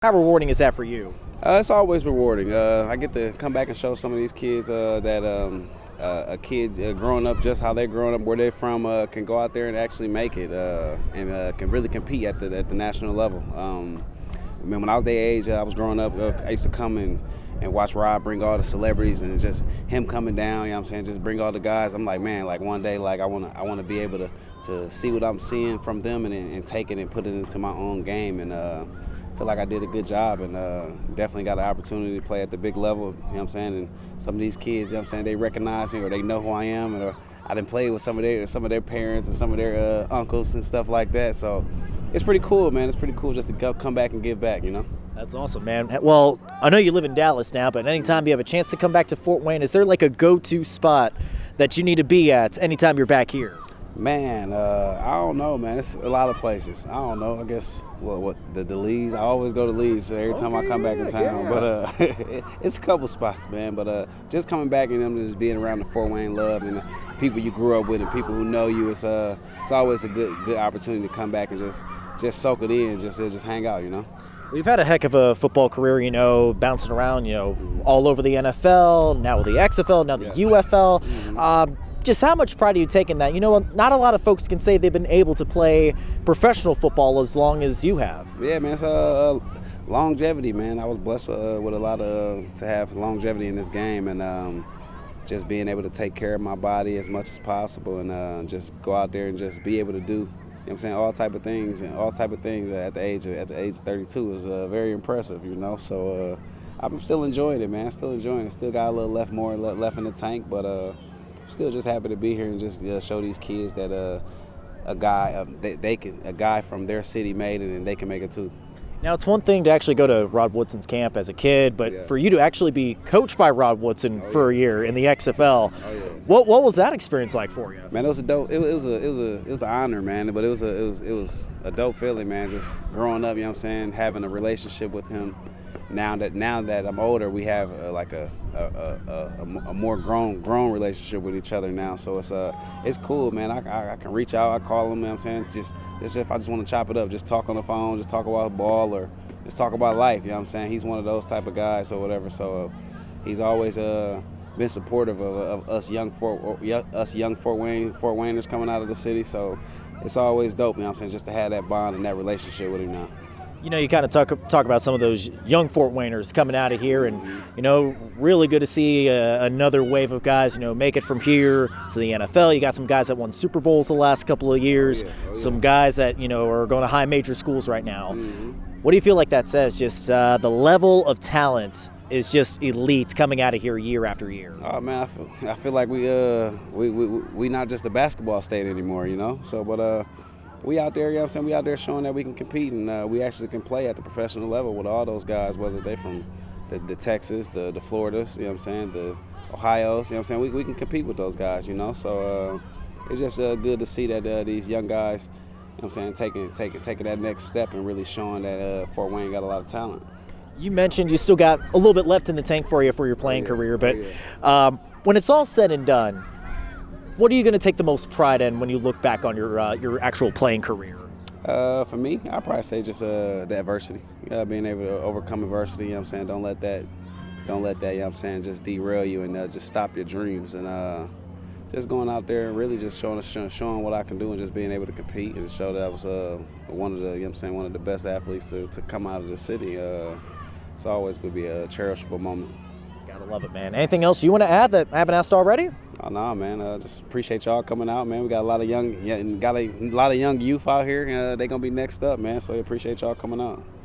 How rewarding is that for you? It's always rewarding. I get to come back and show some of these kids that a kid growing up just how they're growing up, where they're from, can go out there and actually make it and can really compete at the national level. I mean, when I was their age, I was growing up, I used to come and watch Rob bring all the celebrities and just him coming down, you know what I'm saying, just bring all the guys. I'm like, man, like one day, like I wanna be able to see what I'm seeing from them and take it and put it into my own game. And feel like I did a good job and definitely got an opportunity to play at the big level, you know what I'm saying? And some of these kids, you know what I'm saying, they recognize me or they know who I am, or I done played with some of their parents and some of their uncles and stuff like that. So it's pretty cool, man. It's pretty cool just to come back and give back, you know? That's awesome, man. Well, I know you live in Dallas now, but anytime you have a chance to come back to Fort Wayne, is there like a go-to spot that you need to be at anytime you're back here? Man, I don't know, man. It's a lot of places. I don't know. I guess what the Lees. I always go to Lees every time I come back in town. Yeah. But it's a couple spots, man. But just coming back and them just being around the Fort Wayne love and the people you grew up with and people who know you, it's always a good opportunity to come back and just soak it in, just hang out, you know. We've had a heck of a football career, you know, bouncing around, you know, all over the NFL, now with the XFL, now the UFL. Mm-hmm. Just how much pride do you take in that? You know, not a lot of folks can say they've been able to play professional football as long as you have. Yeah, man, it's longevity, man. I was blessed with a lot to have longevity in this game, and just being able to take care of my body as much as possible, and just go out there and just be able to do, you know what I'm saying, all type of things at the age of 32 is very impressive, you know. So I'm still enjoying it, man. Still enjoying it. Still got a little left in the tank, but still just happy to be here and just show these kids that a guy from their city made it and they can make it too. Now, it's one thing to actually go to Rod Woodson's camp as a kid, but for you to actually be coached by Rod Woodson for a year in the XFL, what was that experience like for you? Man, it was a dope. It was an honor, man. But it was a dope feeling, man. Just growing up, you know what I'm saying, having a relationship with him. Now that I'm older, we have a more grown relationship with each other now. So it's cool, man. I can reach out, I call him, you know what I'm saying, just if I just want to chop it up, just talk on the phone, just talk about ball or just talk about life, you know what I'm saying. He's one of those type of guys or whatever. So he's always been supportive of us young Fort Wayners coming out of the city. So it's always dope, you know what I'm saying, just to have that bond and that relationship with him now. You know, you kind of talk about some of those young Fort Wayners coming out of here, and, you know, really good to see another wave of guys, you know, make it from here to the NFL. You got some guys that won Super Bowls the last couple of years, some guys that, you know, are going to high major schools right now. What do you feel like that says? Just the level of talent is just elite coming out of here year after year. Oh man, I feel like we not just a basketball state anymore, you know. So, but we out there, you know what I'm saying, we out there showing that we can compete and we actually can play at the professional level with all those guys, whether they're from the Texas, the Floridas, you know what I'm saying, the Ohio's, you know what I'm saying, we can compete with those guys, you know. So it's just good to see that these young guys, you know what I'm saying, taking that next step and really showing that Fort Wayne got a lot of talent. You mentioned you still got a little bit left in the tank for you for your playing career, but when it's all said and done, what are you going to take the most pride in when you look back on your actual playing career? For me, I'd probably say just the adversity. Being able to overcome adversity, you know what I'm saying? Don't let that, you know what I'm saying, just derail you and just stop your dreams. And just going out there and really just showing what I can do and just being able to compete and show that I was one of the, you know what I'm saying, one of the best athletes to come out of the city. It's always going to be a cherishable moment. Gotta love it, man. Anything else you want to add that I haven't asked already? Oh no, man. Just appreciate y'all coming out, man. We got a lot of young youth out here. They're gonna be next up, man. So I appreciate y'all coming out.